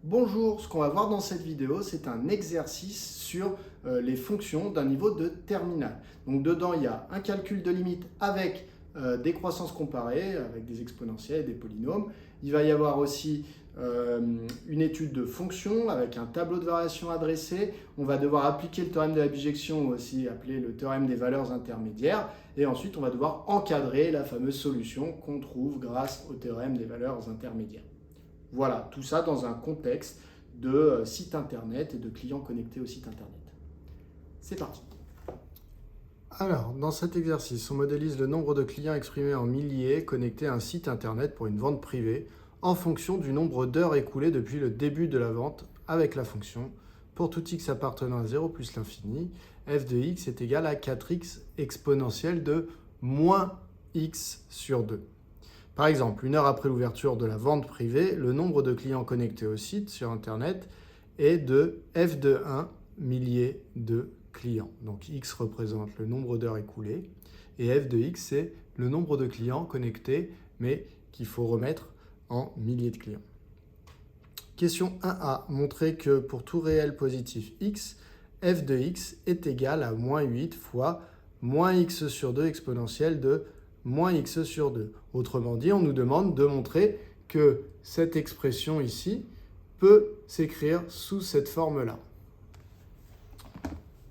Bonjour, ce qu'on va voir dans cette vidéo, c'est un exercice sur les fonctions d'un niveau de terminale. Donc dedans, il y a un calcul de limite avec des croissances comparées, avec des exponentielles et des polynômes. Il va y avoir aussi une étude de fonctions avec un tableau de variation adressé. On va devoir appliquer le théorème de la bijection, aussi appelé le théorème des valeurs intermédiaires. Et ensuite, on va devoir encadrer la fameuse solution qu'on trouve grâce au théorème des valeurs intermédiaires. Voilà, tout ça dans un contexte de site internet et de clients connectés au site internet. C'est parti. Alors, dans cet exercice, on modélise le nombre de clients exprimé en milliers connectés à un site internet pour une vente privée en fonction du nombre d'heures écoulées depuis le début de la vente avec la fonction pour tout x appartenant à 0 plus l'infini, f de x est égal à 4x exponentielle de moins x sur 2. Par exemple, une heure après l'ouverture de la vente privée, le nombre de clients connectés au site sur Internet est de f de 1 millier de clients. Donc x représente le nombre d'heures écoulées et f de x, c'est le nombre de clients connectés, mais qu'il faut remettre en milliers de clients. Question 1a. Montrer que pour tout réel positif x, f de x est égal à moins 8 fois moins x sur 2 exponentielle de moins x sur 2. Autrement dit, on nous demande de montrer que cette expression ici peut s'écrire sous cette forme-là.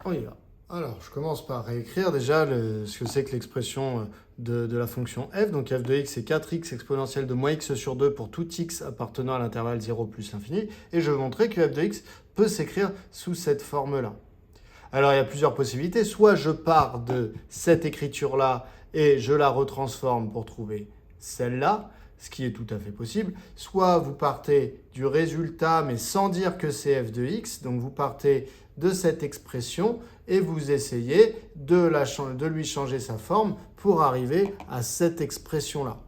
On y va. Alors, je commence par réécrire déjà ce que c'est que l'expression de la fonction f. Donc f de x, c'est 4x exponentielle de moins x sur 2 pour tout x appartenant à l'intervalle 0 plus l'infini. Et je vais montrer que f de x peut s'écrire sous cette forme-là. Alors, il y a plusieurs possibilités. Soit je pars de cette écriture-là et je la retransforme pour trouver celle-là, ce qui est tout à fait possible. Soit vous partez du résultat, mais sans dire que c'est f de x. Donc, vous partez de cette expression et vous essayez de lui changer sa forme pour arriver à cette expression-là.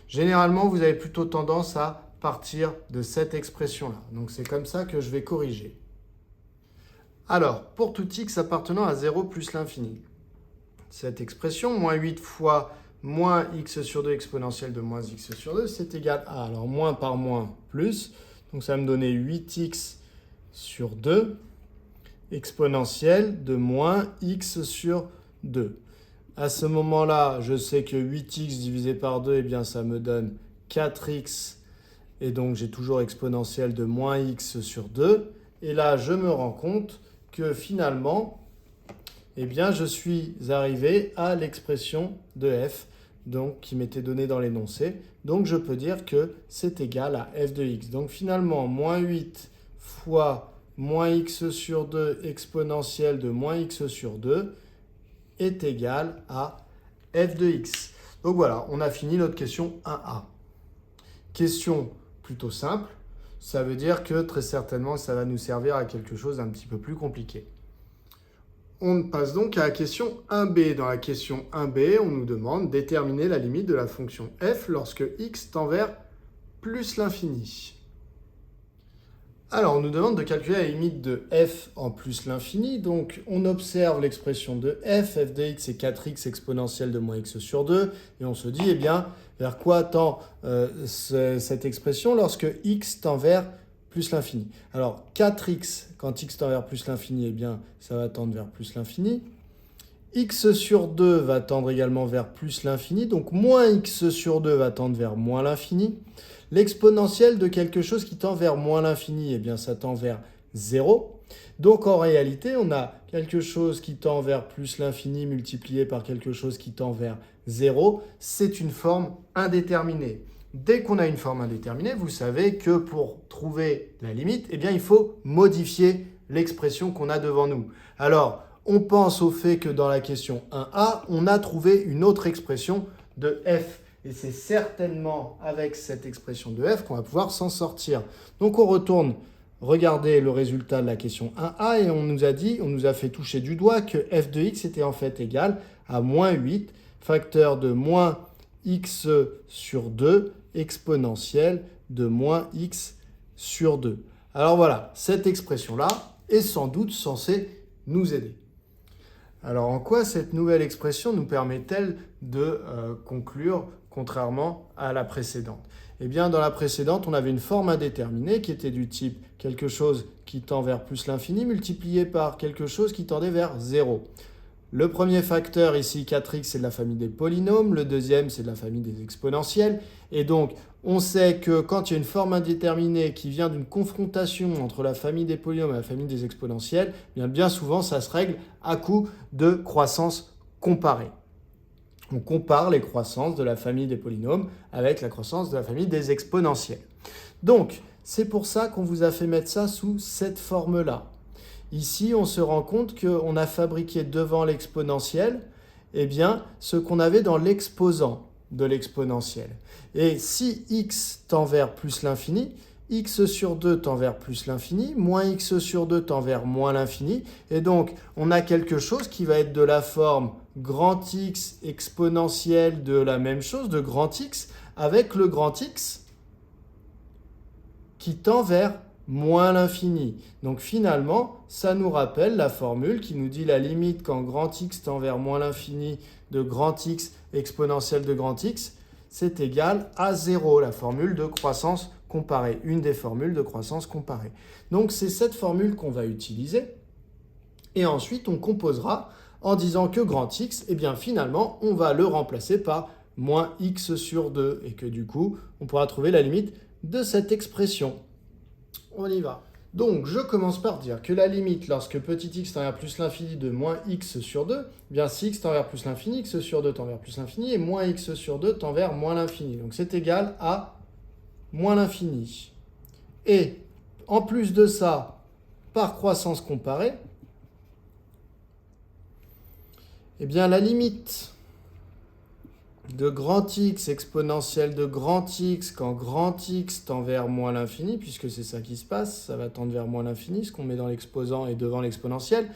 Généralement, vous avez plutôt tendance à partir de cette expression-là. Donc, c'est comme ça que je vais corriger. Alors, pour tout x appartenant à 0 plus l'infini, cette expression, moins 8 fois moins x sur 2 exponentielle de moins x sur 2, c'est égal à, alors moins par moins, plus, donc ça va me donner 8x sur 2 exponentielle de moins x sur 2. À ce moment-là, je sais que 8x divisé par 2, eh bien, ça me donne 4x, et donc j'ai toujours exponentielle de moins x sur 2. Et là, je me rends compte que finalement, eh bien, je suis arrivé à l'expression de f, donc, qui m'était donnée dans l'énoncé. Donc, je peux dire que c'est égal à f de x. Donc, finalement, moins 8 fois moins x sur 2 exponentielle de moins x sur 2 est égal à f de x. Donc, voilà, on a fini notre question 1a. Question plutôt simple. Ça veut dire que très certainement, ça va nous servir à quelque chose d'un petit peu plus compliqué. On passe donc à la question 1b. Dans la question 1b, on nous demande de déterminer la limite de la fonction f lorsque x tend vers plus l'infini. Alors, on nous demande de calculer la limite de f en plus l'infini. Donc, on observe l'expression de f de x est 4x exponentielle de moins x sur 2. Et on se dit, eh bien, vers quoi tend cette expression lorsque x tend vers plus l'infini. Alors, 4x, quand x tend vers plus l'infini, eh bien, ça va tendre vers plus l'infini. X sur 2 va tendre également vers plus l'infini. Donc, moins x sur 2 va tendre vers moins l'infini. L'exponentielle de quelque chose qui tend vers moins l'infini, eh bien, ça tend vers 0. Donc, en réalité, on a quelque chose qui tend vers plus l'infini multiplié par quelque chose qui tend vers 0. C'est une forme indéterminée. Dès qu'on a une forme indéterminée, vous savez que pour trouver la limite, eh bien, il faut modifier l'expression qu'on a devant nous. Alors, on pense au fait que dans la question 1a, on a trouvé une autre expression de f. Et c'est certainement avec cette expression de f qu'on va pouvoir s'en sortir. Donc, on retourne regarder le résultat de la question 1a et on nous a fait toucher du doigt que f de x était en fait égal à moins 8, facteur de moins x sur 2 exponentielle de moins x sur 2. Alors voilà, cette expression-là est sans doute censée nous aider. Alors en quoi cette nouvelle expression nous permet-elle de conclure contrairement à la précédente? Eh bien, dans la précédente, on avait une forme indéterminée qui était du type quelque chose qui tend vers plus l'infini multiplié par quelque chose qui tendait vers 0. Le premier facteur ici, 4x, c'est de la famille des polynômes. Le deuxième, c'est de la famille des exponentielles. Et donc, on sait que quand il y a une forme indéterminée qui vient d'une confrontation entre la famille des polynômes et la famille des exponentielles, bien souvent, ça se règle à coup de croissance comparée. On compare les croissances de la famille des polynômes avec la croissance de la famille des exponentielles. Donc, c'est pour ça qu'on vous a fait mettre ça sous cette forme-là. Ici, on se rend compte qu'on a fabriqué devant l'exponentielle ce qu'on avait dans l'exposant de l'exponentielle. Et si x tend vers plus l'infini, x sur 2 tend vers plus l'infini, moins x sur 2 tend vers moins l'infini. Et donc, on a quelque chose qui va être de la forme grand X exponentielle de la même chose, de grand X, avec le grand X qui tend vers moins l'infini. Donc finalement, ça nous rappelle la formule qui nous dit la limite quand grand X tend vers moins l'infini de grand X exponentielle de grand X, c'est égal à 0, la formule de croissance comparée, une des formules de croissance comparée. Donc c'est cette formule qu'on va utiliser et ensuite on composera en disant que grand X, finalement, on va le remplacer par moins X sur 2 et que du coup, on pourra trouver la limite de cette expression. On y va. Donc, je commence par dire que la limite, lorsque petit x tend vers plus l'infini de moins x sur 2, si x tend vers plus l'infini, x sur 2 tend vers plus l'infini, et moins x sur 2 tend vers moins l'infini. Donc, c'est égal à moins l'infini. Et, en plus de ça, par croissance comparée, la limite de grand X exponentielle de grand X quand grand X tend vers moins l'infini, puisque c'est ça qui se passe, ça va tendre vers moins l'infini, ce qu'on met dans l'exposant et devant l'exponentielle,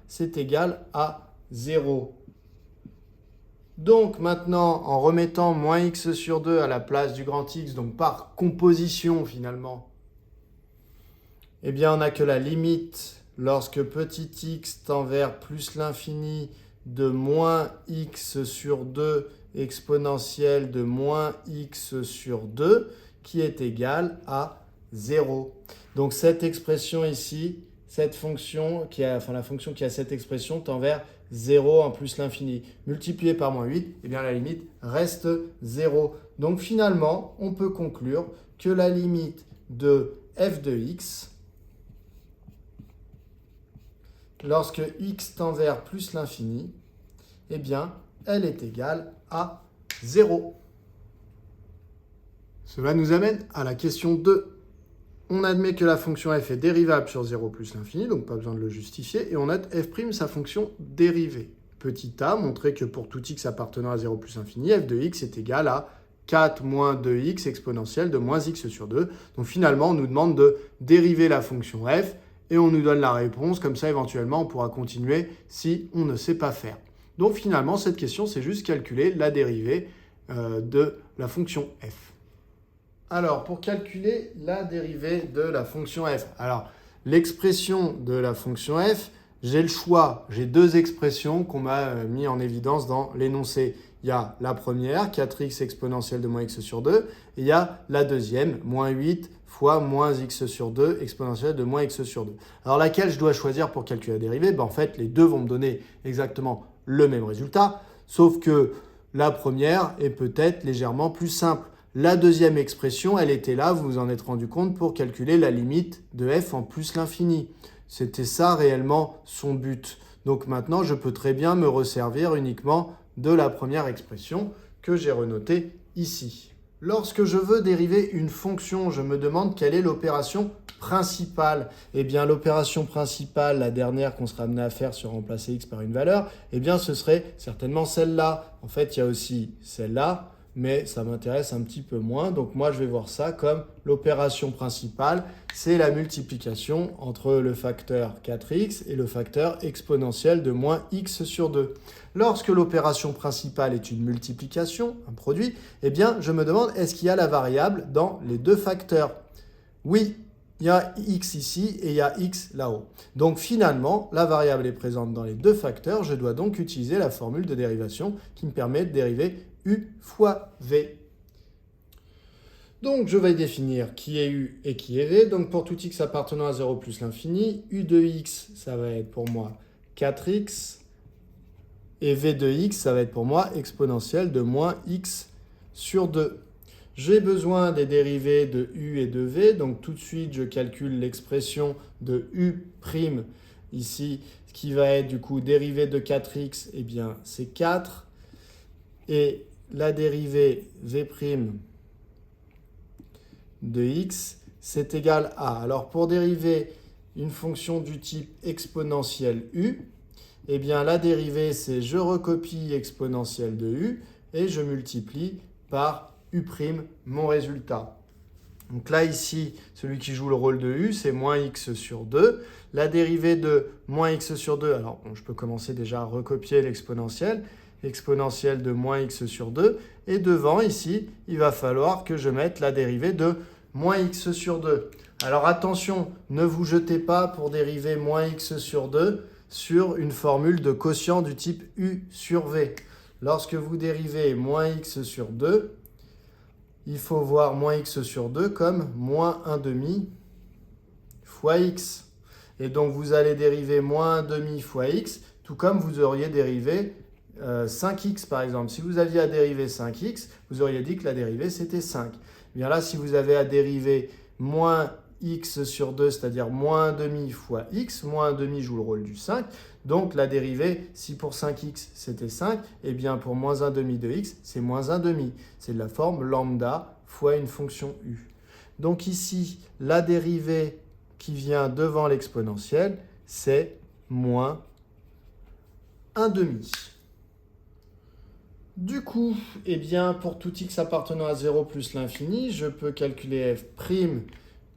c'est égal à 0. Donc maintenant, en remettant moins X sur 2 à la place du grand X, donc par composition finalement, on n'a que la limite lorsque petit x tend vers plus l'infini de moins x sur 2 exponentielle de moins x sur 2 qui est égale à 0. Donc cette expression ici, cette fonction la fonction qui a cette expression tend vers 0 en plus l'infini. Multiplié par moins 8, la limite reste 0. Donc finalement, on peut conclure que la limite de f de x, lorsque x tend vers plus l'infini, elle est égale à 0. Cela nous amène à la question 2. On admet que la fonction f est dérivable sur 0 plus l'infini, donc pas besoin de le justifier, et on note f' sa fonction dérivée. Petit a, montrer que pour tout x appartenant à 0 plus l'infini, f de x est égal à 4 moins 2x exponentielle de moins x sur 2. Donc finalement, on nous demande de dériver la fonction f, et on nous donne la réponse, comme ça éventuellement on pourra continuer si on ne sait pas faire. Donc finalement cette question c'est juste calculer la dérivée de la fonction f. Alors pour calculer la dérivée de la fonction f, l'expression de la fonction f, j'ai le choix, j'ai deux expressions qu'on m'a mis en évidence dans l'énoncé. Il y a la première, 4x exponentielle de moins x sur 2, et il y a la deuxième, moins 8 fois moins x sur 2 exponentielle de moins x sur 2. Alors laquelle je dois choisir pour calculer la dérivée ? En fait, les deux vont me donner exactement le même résultat, sauf que la première est peut-être légèrement plus simple. La deuxième expression, elle était là, vous vous en êtes rendu compte, pour calculer la limite de f en plus l'infini. C'était ça réellement son but. Donc maintenant, je peux très bien me resservir uniquement de la première expression que j'ai renotée ici. Lorsque je veux dériver une fonction, je me demande quelle est l'opération principale. L'opération principale, la dernière qu'on sera amené à faire sur remplacer x par une valeur, ce serait certainement celle-là. En fait, il y a aussi celle-là, mais ça m'intéresse un petit peu moins. Donc moi, je vais voir ça comme l'opération principale, c'est la multiplication entre le facteur 4x et le facteur exponentiel de moins x sur 2. Lorsque l'opération principale est une multiplication, un produit, je me demande est-ce qu'il y a la variable dans les deux facteurs ? Oui, il y a x ici et il y a x là-haut. Donc finalement, la variable est présente dans les deux facteurs. Je dois donc utiliser la formule de dérivation qui me permet de dériver u fois v. Donc, je vais définir qui est U et qui est V. Donc, pour tout x appartenant à 0 plus l'infini, U de x, ça va être pour moi 4x. Et V de x, ça va être pour moi exponentielle de moins x sur 2. J'ai besoin des dérivés de U et de V. Donc, tout de suite, je calcule l'expression de U' ici, qui va être du coup dérivée de 4x, eh bien, c'est 4. Et la dérivée V' de x, c'est égal à. Alors, pour dériver une fonction du type exponentielle u, eh bien, la dérivée, c'est je recopie exponentielle de u et je multiplie par u', mon résultat. Donc là, ici, celui qui joue le rôle de u, c'est moins x sur 2. La dérivée de moins x sur 2, alors bon, je peux commencer déjà à recopier l'exponentielle. Exponentielle de moins x sur 2. Et devant, ici, il va falloir que je mette la dérivée de moins x sur 2. Alors attention, ne vous jetez pas pour dériver moins x sur 2 sur une formule de quotient du type u sur v. Lorsque vous dérivez moins x sur 2, il faut voir moins x sur 2 comme moins 1 demi fois x. Et donc, vous allez dériver moins 1 demi fois x, tout comme vous auriez dérivé 5x par exemple. Si vous aviez à dériver 5x, vous auriez dit que la dérivée c'était 5. Bien là, si vous avez à dériver moins x sur 2, c'est-à-dire moins 1 demi fois x, moins 1 demi joue le rôle du 5. Donc la dérivée, si pour 5x c'était 5, eh bien pour moins 1 demi de x, c'est moins 1 demi. C'est de la forme lambda fois une fonction u. Donc ici, la dérivée qui vient devant l'exponentielle, c'est moins 1 demi. Du coup, eh bien, pour tout x appartenant à 0 plus l'infini, je peux calculer f'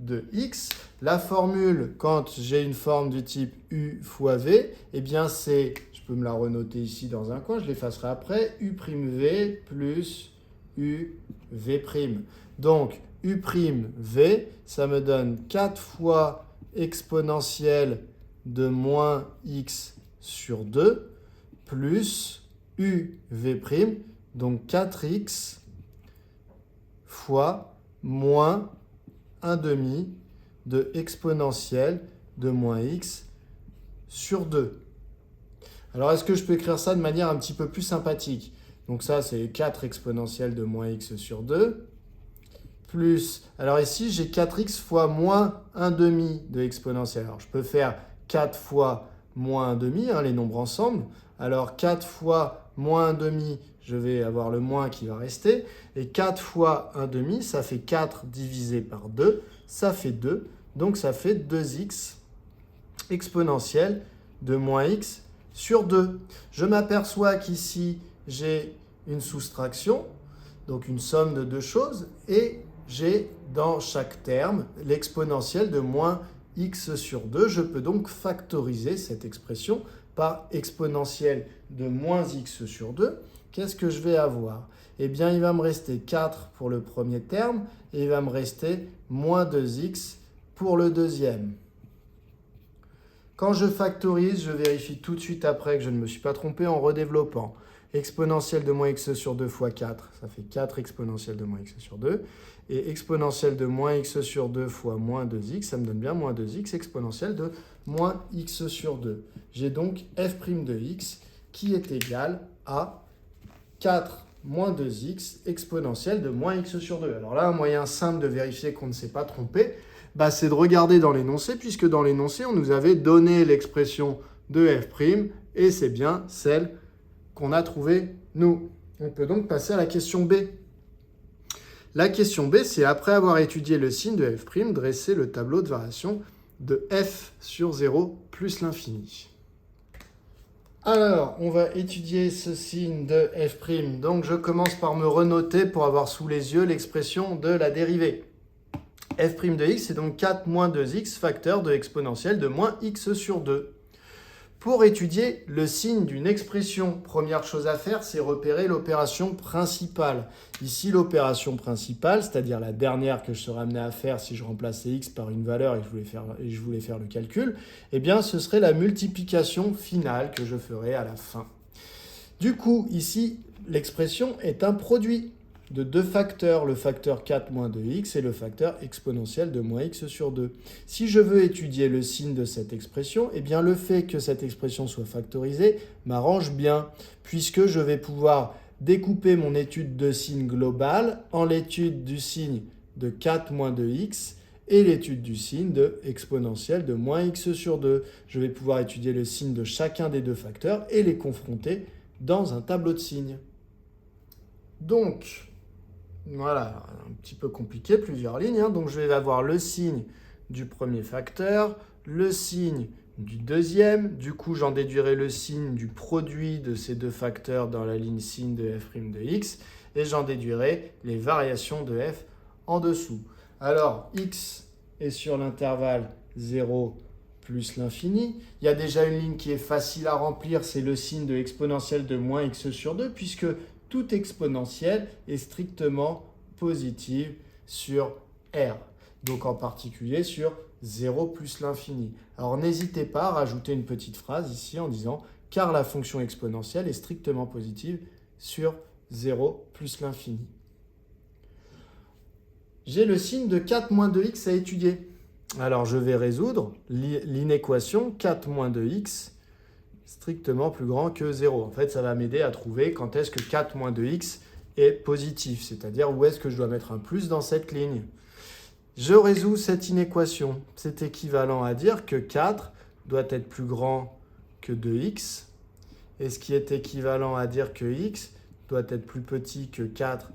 de x. La formule, quand j'ai une forme du type u fois v, eh bien, c'est, je peux me la renoter ici dans un coin, je l'effacerai après, u'v plus uv'. Donc, u'v, ça me donne 4 fois exponentielle de moins x sur 2 plus uv', donc 4x fois moins 1 demi de exponentielle de moins x sur 2. Alors, est-ce que je peux écrire ça de manière un petit peu plus sympathique? Donc ça, c'est 4 exponentielle de moins x sur 2, plus, alors ici, j'ai 4x fois moins 1 demi de exponentielle. Alors, je peux faire 4 fois moins 1 demi, les nombres ensemble. Alors, 4 fois moins 1 demi, je vais avoir le moins qui va rester. Et 4 fois 1 demi, ça fait 4 divisé par 2, ça fait 2. Donc, ça fait 2x exponentielle de moins x sur 2. Je m'aperçois qu'ici, j'ai une soustraction, donc une somme de deux choses, et j'ai dans chaque terme l'exponentielle de moins x sur 2. Je peux donc factoriser cette expression par exponentielle de moins x sur 2. Qu'est-ce que je vais avoir? Eh bien, il va me rester 4 pour le premier terme et il va me rester moins 2x pour le deuxième. Quand je factorise, je vérifie tout de suite après que je ne me suis pas trompé en redéveloppant. Exponentielle de moins x sur 2 fois 4, ça fait 4 exponentielle de moins x sur 2. Et exponentielle de moins x sur 2 fois moins 2x, ça me donne bien moins 2x exponentielle de moins x sur 2. J'ai donc f' de x qui est égal à 4 moins 2x exponentielle de moins x sur 2. Alors là, un moyen simple de vérifier qu'on ne s'est pas trompé, c'est de regarder dans l'énoncé, puisque dans l'énoncé, on nous avait donné l'expression de f' et c'est bien celle qu'on a trouvée nous. On peut donc passer à la question B. La question B, c'est après avoir étudié le signe de f', dresser le tableau de variation de f sur 0 plus l'infini. Alors, on va étudier ce signe de f'. Donc, je commence par me renoter pour avoir sous les yeux l'expression de la dérivée. f' de x, c'est donc 4 moins 2x facteur de exponentielle de moins x sur 2. Pour étudier le signe d'une expression, première chose à faire, c'est repérer l'opération principale. Ici, l'opération principale, c'est-à-dire la dernière que je serais amené à faire si je remplaçais x par une valeur et que je voulais faire le calcul, eh bien, ce serait la multiplication finale que je ferai à la fin. Du coup, ici, l'expression est un produit. de deux facteurs, le facteur 4 moins 2x et le facteur exponentiel de moins x sur 2. Si je veux étudier le signe de cette expression, eh bien le fait que cette expression soit factorisée m'arrange bien, puisque je vais pouvoir découper mon étude de signe globale en l'étude du signe de 4 moins 2x et l'étude du signe de exponentiel de moins x sur 2. Je vais pouvoir étudier le signe de chacun des deux facteurs et les confronter dans un tableau de signes. Donc, voilà, un petit peu compliqué, plusieurs lignes. Donc, je vais avoir le signe du premier facteur, le signe du deuxième. Du coup, j'en déduirai le signe du produit de ces deux facteurs dans la ligne signe de f' de x. Et j'en déduirai les variations de f en dessous. Alors, x est sur l'intervalle 0 plus l'infini. Il y a déjà une ligne qui est facile à remplir, c'est le signe de exponentiel de moins x sur 2, puisque toute exponentielle est strictement positive sur R. Donc en particulier sur 0 plus l'infini. Alors n'hésitez pas à rajouter une petite phrase ici en disant « car la fonction exponentielle est strictement positive sur 0 plus l'infini ». J'ai le signe de 4 moins 2x à étudier. Alors je vais résoudre l'inéquation 4 moins 2x strictement plus grand que 0. En fait, ça va m'aider à trouver quand est-ce que 4 moins 2x est positif, c'est-à-dire où est-ce que je dois mettre un plus dans cette ligne. Je résous cette inéquation. C'est équivalent à dire que 4 doit être plus grand que 2x, et ce qui est équivalent à dire que x doit être plus petit que 4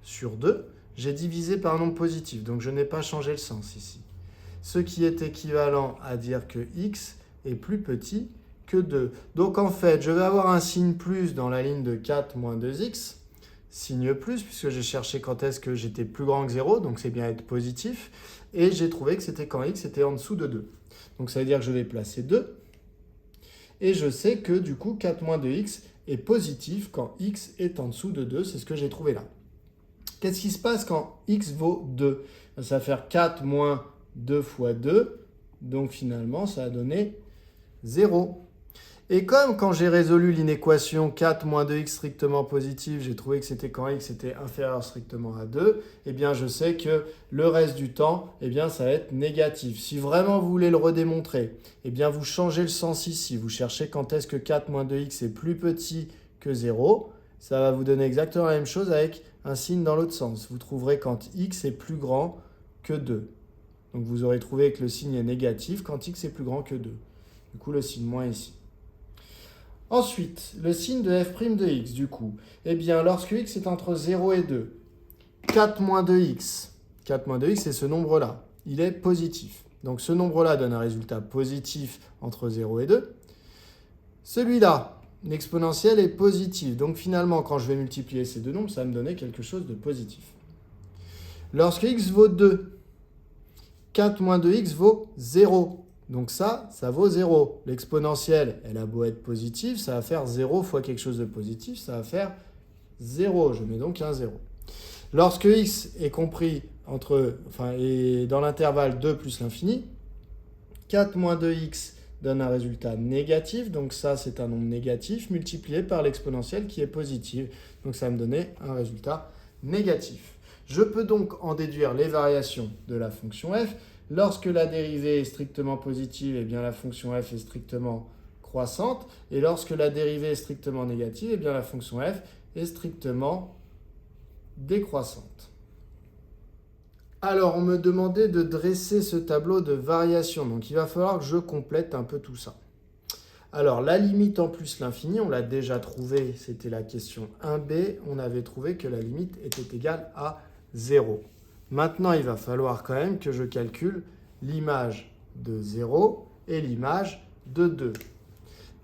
sur 2. J'ai divisé par un nombre positif, donc je n'ai pas changé le sens ici. Ce qui est équivalent à dire que x est plus petit que 2. Donc en fait, je vais avoir un signe plus dans la ligne de 4 moins 2x, signe plus, puisque j'ai cherché quand est-ce que j'étais plus grand que 0, donc c'est bien être positif, et j'ai trouvé que c'était quand x était en dessous de 2. Donc ça veut dire que je vais placer 2, et je sais que du coup 4 moins 2x est positif quand x est en dessous de 2, c'est ce que j'ai trouvé là. Qu'est-ce qui se passe quand x vaut 2 ? Ça va faire 4 moins 2 fois 2, donc finalement ça a donné 0. Et comme quand j'ai résolu l'inéquation 4 moins 2x strictement positive, j'ai trouvé que c'était quand x était inférieur strictement à 2, eh bien je sais que le reste du temps, eh bien ça va être négatif. Si vraiment vous voulez le redémontrer, eh bien vous changez le sens ici. Vous cherchez quand est-ce que 4 moins 2x est plus petit que 0. Ça va vous donner exactement la même chose avec un signe dans l'autre sens. Vous trouverez quand x est plus grand que 2. Donc vous aurez trouvé que le signe est négatif quand x est plus grand que 2. Du coup, le signe moins ici. Ensuite, le signe de f' de x, du coup. Eh bien, lorsque x est entre 0 et 2, 4 moins 2x. 4 moins 2x, c'est ce nombre-là. Il est positif. Donc, ce nombre-là donne un résultat positif entre 0 et 2. Celui-là, l'exponentielle est positive. Donc, finalement, quand je vais multiplier ces deux nombres, ça va me donner quelque chose de positif. Lorsque x vaut 2, 4 moins 2x vaut 0. Donc ça vaut 0. L'exponentielle, elle a beau être positive, ça va faire 0 fois quelque chose de positif, ça va faire 0. Je mets donc un 0. Lorsque x est compris est dans l'intervalle 2 plus l'infini, 4 moins 2x donne un résultat négatif, donc ça c'est un nombre négatif multiplié par l'exponentielle qui est positive. Donc ça va me donner un résultat négatif. Je peux donc en déduire les variations de la fonction f. Lorsque la dérivée est strictement positive, eh bien la fonction f est strictement croissante. Et lorsque la dérivée est strictement négative, eh bien la fonction f est strictement décroissante. Alors, on me demandait de dresser ce tableau de variation. Donc, il va falloir que je complète un peu tout ça. Alors, la limite en plus l'infini, on l'a déjà trouvé. C'était la question 1b. On avait trouvé que la limite était égale à 0. Maintenant, il va falloir quand même que je calcule l'image de 0 et l'image de 2.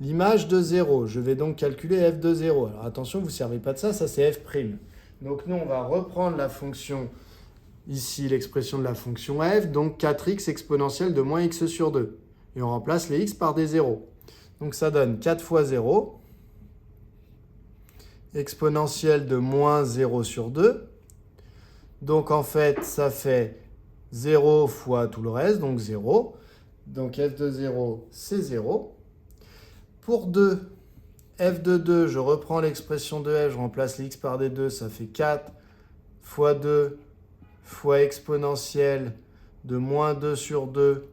L'image de 0, je vais donc calculer f de 0. Alors attention, vous ne servez pas de ça, ça c'est f'. Donc nous, on va reprendre la fonction, ici l'expression de la fonction f, donc 4x exponentielle de moins x sur 2. Et on remplace les x par des 0. Donc ça donne 4 fois 0, exponentielle de moins 0 sur 2. Donc en fait, ça fait 0 fois tout le reste, donc 0. Donc f de 0, c'est 0. Pour 2, f de 2, je reprends l'expression de f, je remplace les x par des 2, ça fait 4 fois 2 fois exponentielle de moins 2 sur 2.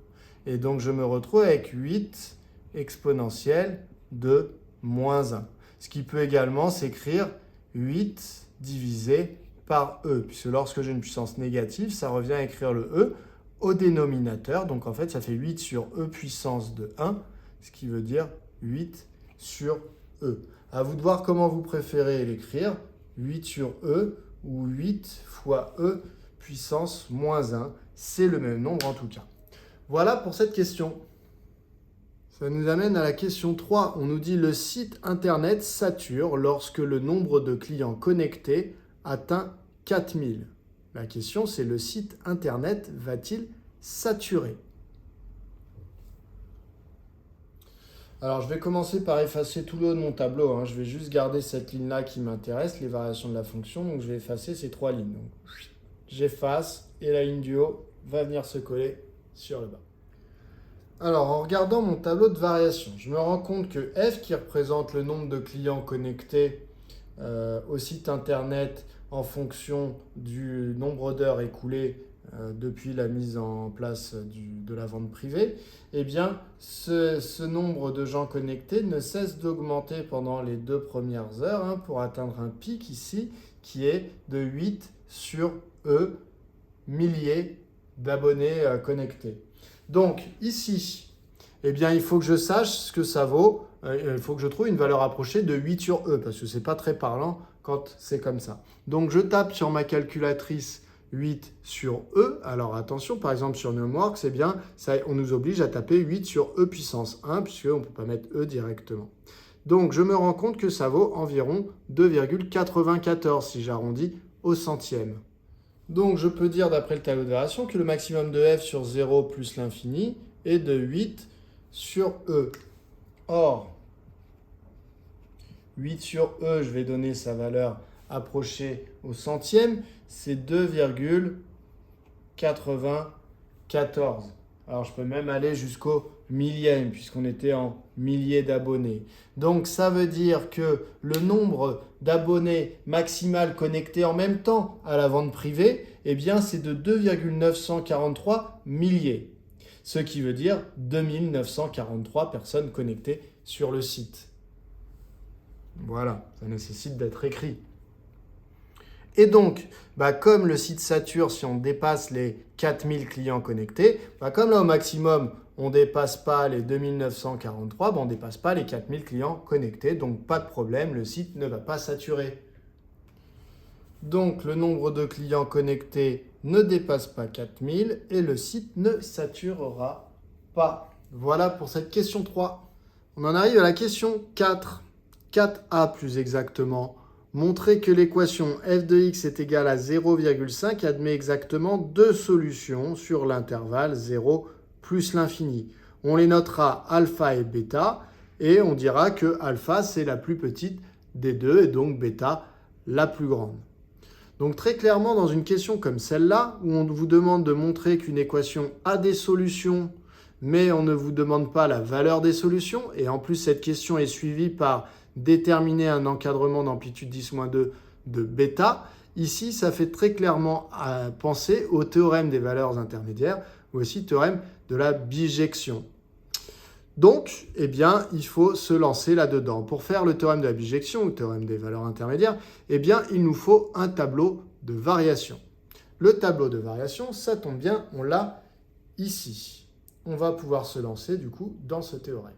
Et donc, je me retrouve avec 8 exponentielle de moins 1. Ce qui peut également s'écrire 8 divisé par e, puisque lorsque j'ai une puissance négative, ça revient à écrire le e au dénominateur. Donc, en fait, ça fait 8 sur e puissance de 1, ce qui veut dire 8 sur e. À vous de voir comment vous préférez l'écrire, 8 sur e ou 8 fois e puissance moins 1. C'est le même nombre en tout cas. Voilà pour cette question. Ça nous amène à la question 3. On nous dit le site internet sature lorsque le nombre de clients connectés atteint 4000. La question c'est le site internet va-t-il saturer? Alors je vais commencer par effacer tout le haut de mon tableau. Je vais juste garder cette ligne-là qui m'intéresse, les variations de la fonction. Donc je vais effacer ces 3 lignes. Donc, j'efface et la ligne du haut va venir se coller sur le bas. Alors, en regardant mon tableau de variation, je me rends compte que f, qui représente le nombre de clients connectés au site internet en fonction du nombre d'heures écoulées depuis la mise en place de la vente privée, eh bien, ce nombre de gens connectés ne cesse d'augmenter pendant les 2 premières heures pour atteindre un pic ici qui est de 8 sur E milliers d'abonnés connectés. Donc ici, eh bien, il faut que je sache ce que ça vaut. Il faut que je trouve une valeur approchée de 8 sur E parce que ce n'est pas très parlant quand c'est comme ça. Donc je tape sur ma calculatrice 8 sur E. Alors attention, par exemple sur Numworks, eh bien, on nous oblige à taper 8 sur E puissance 1 puisqu'on ne peut pas mettre E directement. Donc je me rends compte que ça vaut environ 2,94 si j'arrondis au centième. Donc je peux dire d'après le tableau de variation que le maximum de f sur 0 plus l'infini est de 8 sur e. Or, 8 sur e, je vais donner sa valeur approchée au centième, c'est 2,94. Alors je peux même aller jusqu'au millième puisqu'on était en milliers d'abonnés. Donc ça veut dire que le nombre d'abonnés maximal connectés en même temps à la vente privée, eh bien c'est de 2,943 milliers. Ce qui veut dire 2943 personnes connectées sur le site. Voilà, ça nécessite d'être écrit. Et donc, comme le site sature, si on dépasse les 4000 clients connectés, comme là au maximum, on ne dépasse pas les 2943, on ne dépasse pas les 4000 clients connectés. Donc, pas de problème, le site ne va pas saturer. Donc, le nombre de clients connectés ne dépasse pas 4000 et le site ne saturera pas. Voilà pour cette question 3. On en arrive à la question 4. 4a plus exactement. Montrer que l'équation f de x est égale à 0,5 admet exactement 2 solutions sur l'intervalle 0 plus l'infini. On les notera alpha et bêta et on dira que alpha c'est la plus petite des deux et donc bêta la plus grande. Donc très clairement dans une question comme celle-là où on vous demande de montrer qu'une équation a des solutions mais on ne vous demande pas la valeur des solutions et en plus cette question est suivie par déterminer un encadrement d'amplitude 10-2 de bêta. Ici, ça fait très clairement penser au théorème des valeurs intermédiaires ou aussi théorème de la bijection. Donc, eh bien, il faut se lancer là-dedans. Pour faire le théorème de la bijection ou théorème des valeurs intermédiaires, eh bien, il nous faut un tableau de variation. Le tableau de variation, ça tombe bien, on l'a ici. On va pouvoir se lancer du coup dans ce théorème.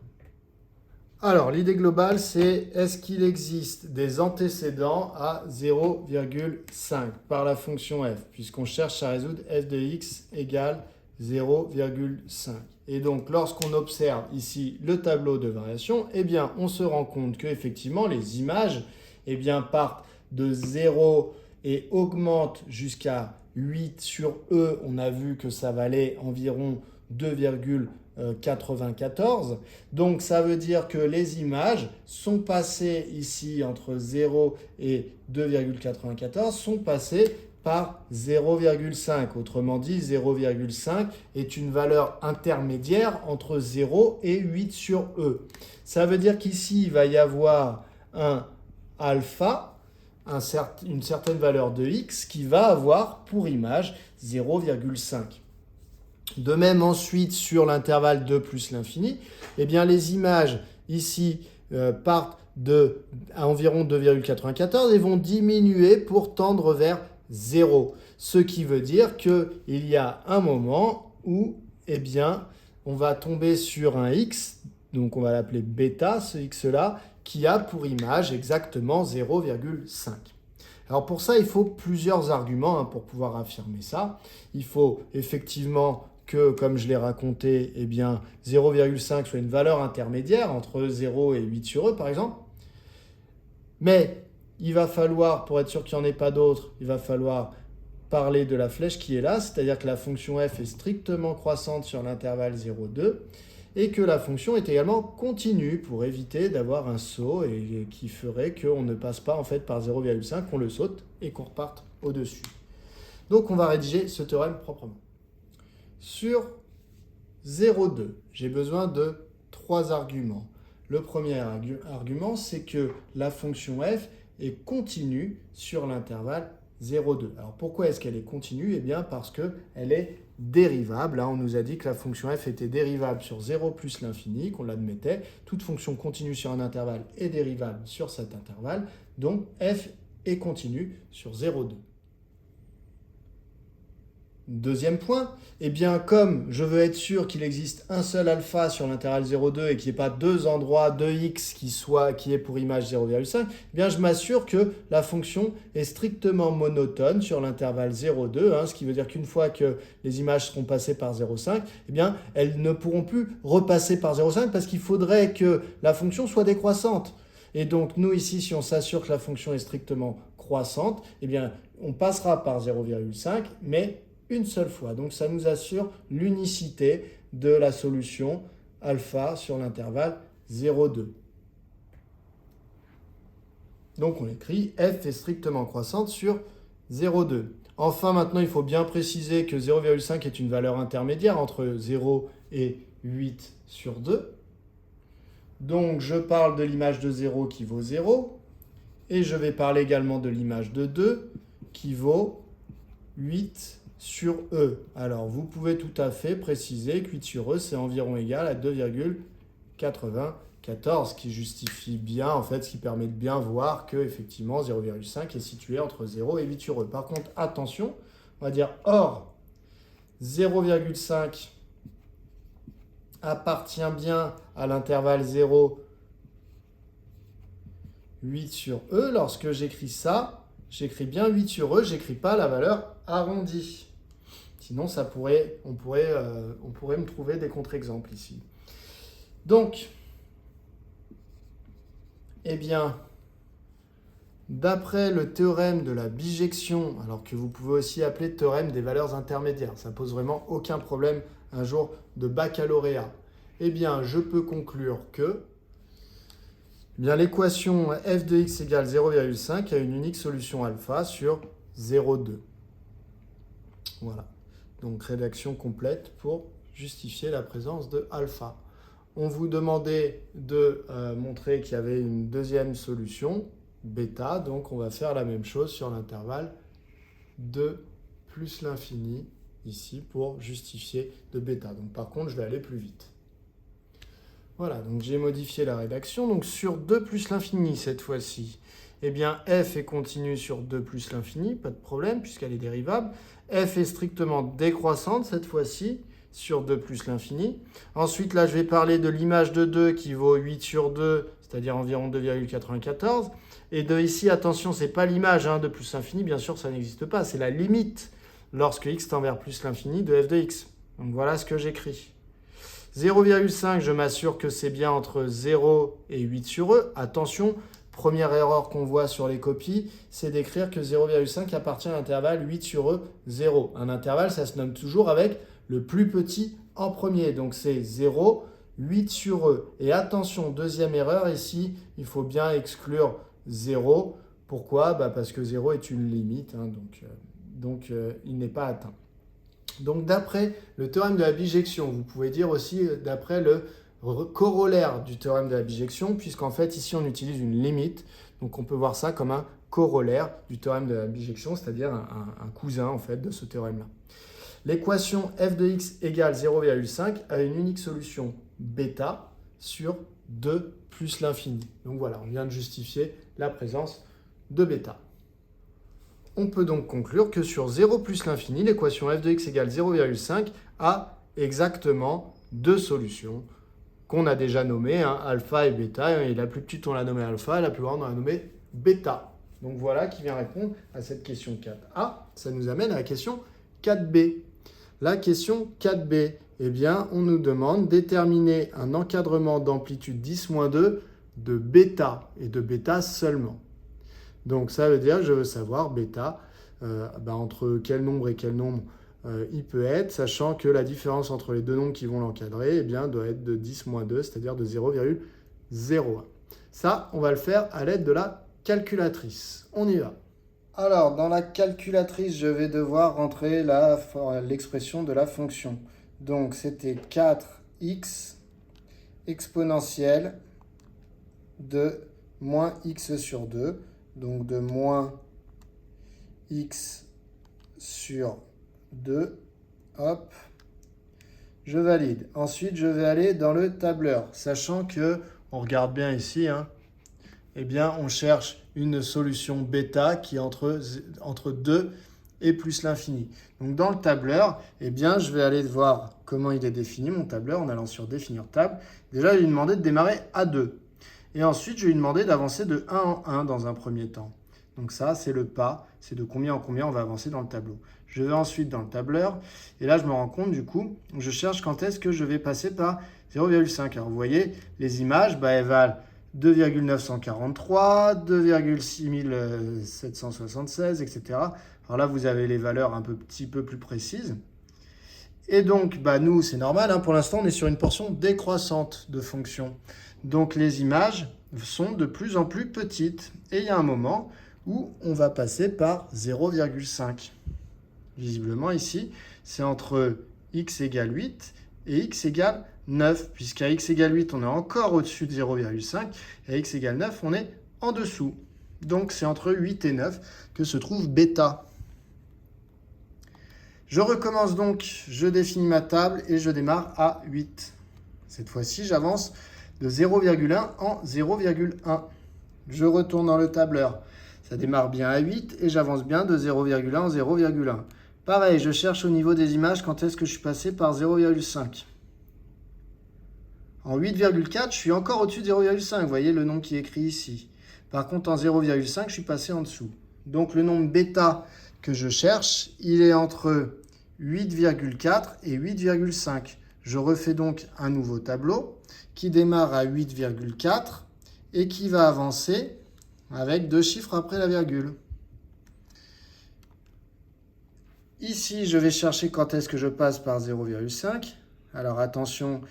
Alors, l'idée globale, c'est est-ce qu'il existe des antécédents à 0,5 par la fonction f, puisqu'on cherche à résoudre f de x égale 0,5. Et donc, lorsqu'on observe ici le tableau de variation, eh bien, on se rend compte qu'effectivement, les images partent de 0 et augmentent jusqu'à 8 sur E. On a vu que ça valait environ 2,94. Donc ça veut dire que les images sont passées ici entre 0 et 2,94 sont passées par 0,5. Autrement dit, 0,5 est une valeur intermédiaire entre 0 et 8 sur E. Ça veut dire qu'ici, il va y avoir un alpha une certaine valeur de x qui va avoir pour image 0,5. De même ensuite sur l'intervalle 2 plus l'infini, eh bien les images ici partent à environ 2,94 et vont diminuer pour tendre vers 0. Ce qui veut dire qu'il y a un moment où eh bien, on va tomber sur un x, donc on va l'appeler bêta, ce x-là, qui a pour image exactement 0,5. Alors pour ça, il faut plusieurs arguments pour pouvoir affirmer ça. Il faut effectivement que, comme je l'ai raconté, eh bien 0,5 soit une valeur intermédiaire entre 0 et 8 sur e, par exemple. Mais il va falloir, pour être sûr qu'il n'y en ait pas d'autres, il va falloir parler de la flèche qui est là, c'est-à-dire que la fonction f est strictement croissante sur l'intervalle 0,2 et que la fonction est également continue pour éviter d'avoir un saut et qui ferait qu'on ne passe pas en fait par 0,5, qu'on le saute et qu'on reparte au-dessus. Donc on va rédiger ce théorème proprement. Sur 0,2, j'ai besoin de 3 arguments. Le premier argument, c'est que la fonction f est continue sur l'intervalle 0,2. Alors pourquoi est-ce qu'elle est continue? Eh bien parce qu'elle est dérivable. On nous a dit que la fonction f était dérivable sur 0 plus l'infini, qu'on l'admettait. Toute fonction continue sur un intervalle est dérivable sur cet intervalle. Donc f est continue sur 0,2. Deuxième point, eh bien comme je veux être sûr qu'il existe un seul alpha sur l'intervalle 0,2 et qu'il n'y ait pas deux endroits de x qui est pour image 0,5, eh bien je m'assure que la fonction est strictement monotone sur l'intervalle 0,2, ce qui veut dire qu'une fois que les images seront passées par 0,5, eh bien elles ne pourront plus repasser par 0,5 parce qu'il faudrait que la fonction soit décroissante. Et donc nous ici, si on s'assure que la fonction est strictement croissante, eh bien on passera par 0,5, mais une seule fois. Donc ça nous assure l'unicité de la solution alpha sur l'intervalle 0,2. Donc on écrit f est strictement croissante sur 0,2. Enfin maintenant il faut bien préciser que 0,5 est une valeur intermédiaire entre 0 et 8 sur 2. Donc je parle de l'image de 0 qui vaut 0 et je vais parler également de l'image de 2 qui vaut 8 sur E. Alors, vous pouvez tout à fait préciser que 8 sur E, c'est environ égal à 2,94, ce qui justifie bien, en fait, ce qui permet de bien voir que, effectivement, 0,5 est situé entre 0 et 8 sur E. Par contre, attention, on va dire or 0,5 appartient bien à l'intervalle 0, 8 sur E. Lorsque j'écris ça, j'écris bien 8 sur E, j'écris pas la valeur arrondie. Sinon, on pourrait me trouver des contre-exemples ici. Donc, eh bien, d'après le théorème de la bijection, alors que vous pouvez aussi appeler théorème des valeurs intermédiaires, ça pose vraiment aucun problème un jour de baccalauréat, eh bien, je peux conclure que l'équation f de x égale 0,5 a une unique solution alpha sur 0,2. Voilà. Donc rédaction complète pour justifier la présence de alpha. On vous demandait de montrer qu'il y avait une deuxième solution, bêta, donc on va faire la même chose sur l'intervalle 2 plus l'infini, ici, pour justifier de bêta. Donc par contre, je vais aller plus vite. Voilà, donc j'ai modifié la rédaction. Donc sur 2 plus l'infini, cette fois-ci, eh bien f est continue sur 2 plus l'infini, pas de problème, puisqu'elle est dérivable. F est strictement décroissante, cette fois-ci, sur 2 plus l'infini. Ensuite, là, je vais parler de l'image de 2 qui vaut 8 sur 2, c'est-à-dire environ 2,94. Et de ici, attention, ce n'est pas l'image de plus l'infini, bien sûr, ça n'existe pas. C'est la limite, lorsque x tend vers plus l'infini, de f de x. Donc voilà ce que j'écris. 0,5, je m'assure que c'est bien entre 0 et 8 sur e. Attention, première erreur qu'on voit sur les copies, c'est d'écrire que 0,5 appartient à l'intervalle 8 sur e, 0. Un intervalle, ça se nomme toujours avec le plus petit en premier. Donc c'est 0, 8 sur e. Et attention, deuxième erreur, ici, il faut bien exclure 0. Pourquoi? Parce que 0 est une limite, donc il n'est pas atteint. Donc d'après le théorème de la bijection, vous pouvez dire aussi d'après le corollaire du théorème de la bijection, puisqu'en fait ici on utilise une limite, donc on peut voir ça comme un corollaire du théorème de la bijection, c'est-à-dire un cousin en fait de ce théorème-là. L'équation f de x égale 0,5 a une unique solution bêta sur 2 plus l'infini. Donc voilà, on vient de justifier la présence de bêta. On peut donc conclure que sur 0 plus l'infini, l'équation f de x égale 0,5 a exactement 2 solutions qu'on a déjà nommées, alpha et bêta. Et la plus petite, on l'a nommée alpha, et la plus grande, on l'a nommée bêta. Donc voilà qui vient répondre à cette question 4a. Ça nous amène à la question 4b. La question 4b, eh bien, on nous demande de déterminer un encadrement d'amplitude 10-2 de bêta, et de bêta seulement. Donc ça veut dire que je veux savoir bêta, entre quel nombre et quel nombre il peut être, sachant que la différence entre les deux nombres qui vont l'encadrer doit être de 10-2, c'est-à-dire de 0,01. Ça, on va le faire à l'aide de la calculatrice. On y va. Alors, dans la calculatrice, je vais devoir rentrer l'expression de la fonction. Donc, c'était 4x exponentielle de moins x sur 2. Donc, de moins x sur 2. Hop. Je valide. Ensuite, je vais aller dans le tableur, sachant que, on regarde bien ici, eh bien, on cherche une solution bêta qui est entre 2 et plus l'infini. Donc, dans le tableur, eh bien, je vais aller voir comment il est défini, mon tableur, en allant sur définir table. Déjà, je vais lui demander de démarrer à 2. Et ensuite, je vais lui demander d'avancer de 1 en 1 dans un premier temps. Donc ça, c'est le pas, c'est de combien en combien on va avancer dans le tableau. Je vais ensuite dans le tableur, et là, je me rends compte, du coup, je cherche quand est-ce que je vais passer par 0,5. Alors, vous voyez, les images, elles valent 2,943, 2,6776, etc. Alors là, vous avez les valeurs un petit peu plus précises. Et donc, nous, c'est normal, pour l'instant, on est sur une portion décroissante de fonctions. Donc, les images sont de plus en plus petites. Et il y a un moment où on va passer par 0,5. Visiblement, ici, c'est entre x égale 8 et x égale 9, puisqu'à x égale 8, on est encore au-dessus de 0,5, et à x égale 9, on est en dessous. Donc, c'est entre 8 et 9 que se trouve bêta. Je recommence donc, je définis ma table et je démarre à 8. Cette fois-ci, j'avance de 0,1 en 0,1. Je retourne dans le tableur. Ça démarre bien à 8 et j'avance bien de 0,1 en 0,1. Pareil, je cherche au niveau des images quand est-ce que je suis passé par 0,5. En 8,4, je suis encore au-dessus de 0,5. Vous voyez le nombre qui est écrit ici. Par contre, en 0,5, je suis passé en dessous. Donc, le nombre bêta que je cherche, il est entre 8,4 et 8,5. Je refais donc un nouveau tableau qui démarre à 8,4 et qui va avancer avec 2 chiffres après la virgule. Ici, je vais chercher quand est-ce que je passe par 0,5. Alors, attention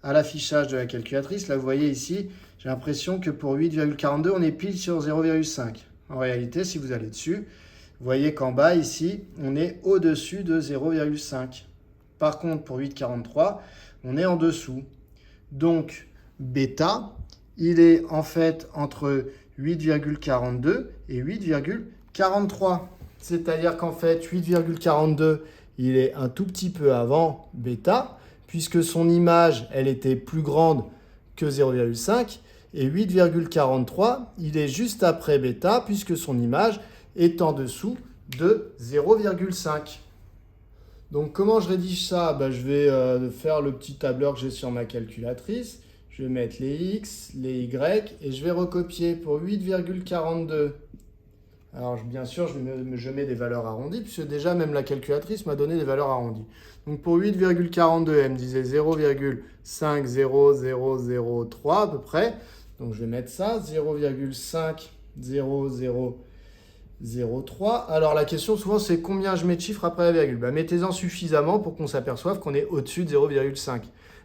à l'affichage de la calculatrice. Là, vous voyez ici, j'ai l'impression que pour 8,42, on est pile sur 0,5. En réalité, si vous allez dessus, vous voyez qu'en bas, ici, on est au-dessus de 0,5. Par contre, pour 8,43, on est en dessous. Donc, bêta, il est en fait entre 8,42 et 8,43. C'est-à-dire qu'en fait, 8,42, il est un tout petit peu avant bêta, puisque son image, elle était plus grande que 0,5, et 8,43, il est juste après bêta, puisque son image est en dessous de 0,5. Donc, comment je rédige ça? Je vais faire le petit tableur que j'ai sur ma calculatrice. Je vais mettre les x, les y, et je vais recopier pour 8,42. Alors, bien sûr, je mets des valeurs arrondies, puisque déjà, même la calculatrice m'a donné des valeurs arrondies. Donc, pour 8,42, elle me disait 0,50003 à peu près. Donc, je vais mettre ça, 0,50003. Alors, la question, souvent, c'est combien je mets de chiffres après la virgule? Mettez-en suffisamment pour qu'on s'aperçoive qu'on est au-dessus de 0,5.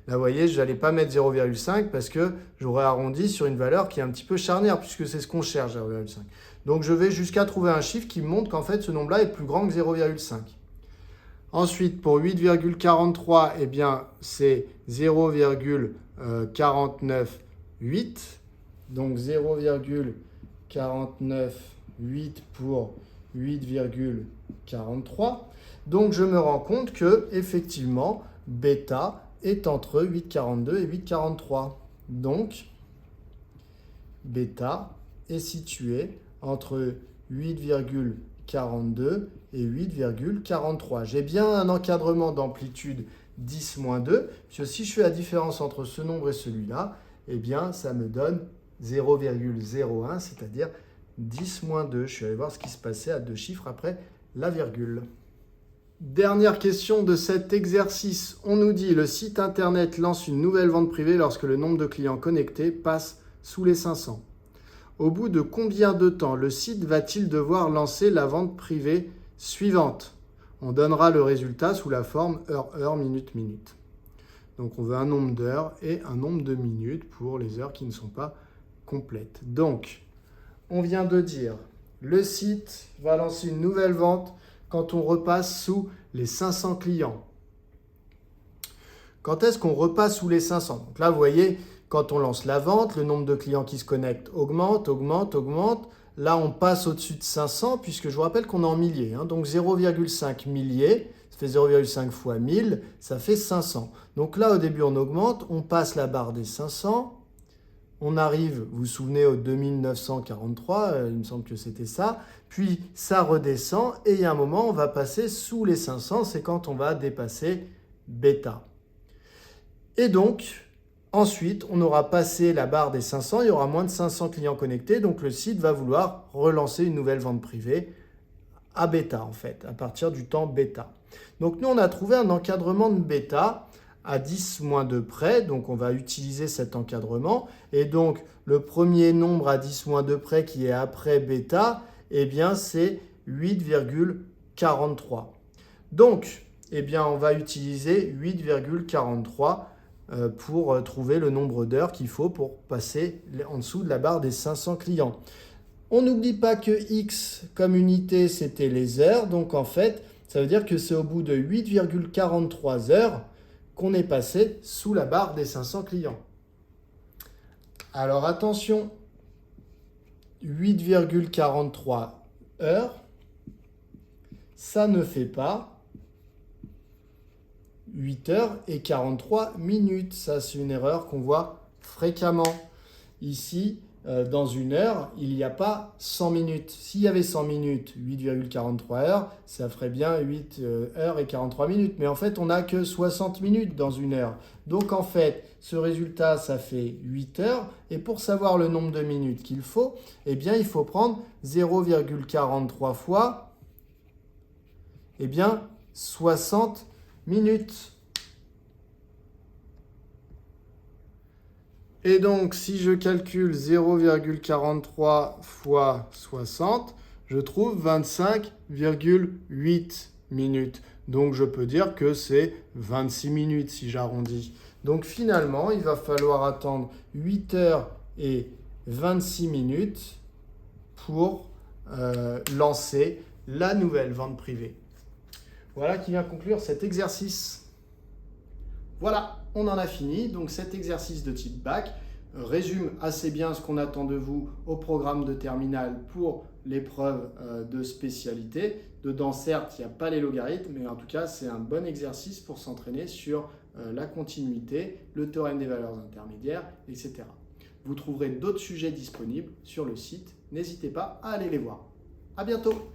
Là, vous voyez, je n'allais pas mettre 0,5 parce que j'aurais arrondi sur une valeur qui est un petit peu charnière, puisque c'est ce qu'on cherche, 0,5. Donc, je vais jusqu'à trouver un chiffre qui me montre qu'en fait, ce nombre-là est plus grand que 0,5. Ensuite, pour 8,43, eh bien, c'est 0,498. Donc, 0,498. 8 pour 8,43. Donc je me rends compte que effectivement bêta est entre 8,42 et 8,43. Donc bêta est situé entre 8,42 et 8,43. J'ai bien un encadrement d'amplitude 10-2, puisque si je fais la différence entre ce nombre et celui-là, eh bien ça me donne 0,01, c'est-à-dire 10-2. Je suis allé voir ce qui se passait à deux chiffres après la virgule. Dernière question de cet exercice. On nous dit le site internet lance une nouvelle vente privée lorsque le nombre de clients connectés passe sous les 500. Au bout de combien de temps le site va-t-il devoir lancer la vente privée suivante? On donnera le résultat sous la forme heure-heure, minute-minute. Donc on veut un nombre d'heures et un nombre de minutes pour les heures qui ne sont pas complètes. Donc on vient de dire le site va lancer une nouvelle vente quand on repasse sous les 500 clients. Quand est-ce qu'on repasse sous les 500? Donc là, vous voyez, quand on lance la vente, le nombre de clients qui se connectent augmente. Là, on passe au-dessus de 500, puisque je vous rappelle qu'on est en milliers. Donc 0,5 milliers, ça fait 0,5 fois 1000, ça fait 500. Donc là, au début, on augmente, on passe la barre des 500. On arrive, vous vous souvenez, au 2943, il me semble que c'était ça. Puis ça redescend et il y a un moment, on va passer sous les 500, c'est quand on va dépasser bêta. Et donc, ensuite, on aura passé la barre des 500, il y aura moins de 500 clients connectés, donc le site va vouloir relancer une nouvelle vente privée à bêta, en fait, à partir du temps bêta. Donc nous, on a trouvé un encadrement de bêta à 10-2 près, donc on va utiliser cet encadrement. Et donc, le premier nombre à 10-2 près qui est après bêta, eh bien, c'est 8,43. Donc, eh bien, on va utiliser 8,43 pour trouver le nombre d'heures qu'il faut pour passer en dessous de la barre des 500 clients. On n'oublie pas que X comme unité, c'était les heures. Donc, en fait, ça veut dire que c'est au bout de 8,43 heures qu'on est passé sous la barre des 500 clients. Alors attention, 8,43 heures, ça ne fait pas 8 heures et 43 minutes. Ça, c'est une erreur qu'on voit fréquemment. Ici, dans une heure, il n'y a pas 100 minutes. S'il y avait 100 minutes, 8,43 heures, ça ferait bien 8 heures et 43 minutes. Mais en fait, on n'a que 60 minutes dans une heure. Donc en fait, ce résultat, ça fait 8 heures. Et pour savoir le nombre de minutes qu'il faut, eh bien, il faut prendre 0,43 fois 60 minutes. Et donc, si je calcule 0,43 fois 60, je trouve 25,8 minutes. Donc, je peux dire que c'est 26 minutes si j'arrondis. Donc, finalement, il va falloir attendre 8 heures et 26 minutes pour lancer la nouvelle vente privée. Voilà qui vient conclure cet exercice. Voilà, on en a fini. Donc cet exercice de type bac résume assez bien ce qu'on attend de vous au programme de terminale pour l'épreuve de spécialité. Dedans, certes, il n'y a pas les logarithmes, mais en tout cas, c'est un bon exercice pour s'entraîner sur la continuité, le théorème des valeurs intermédiaires, etc. Vous trouverez d'autres sujets disponibles sur le site. N'hésitez pas à aller les voir. À bientôt!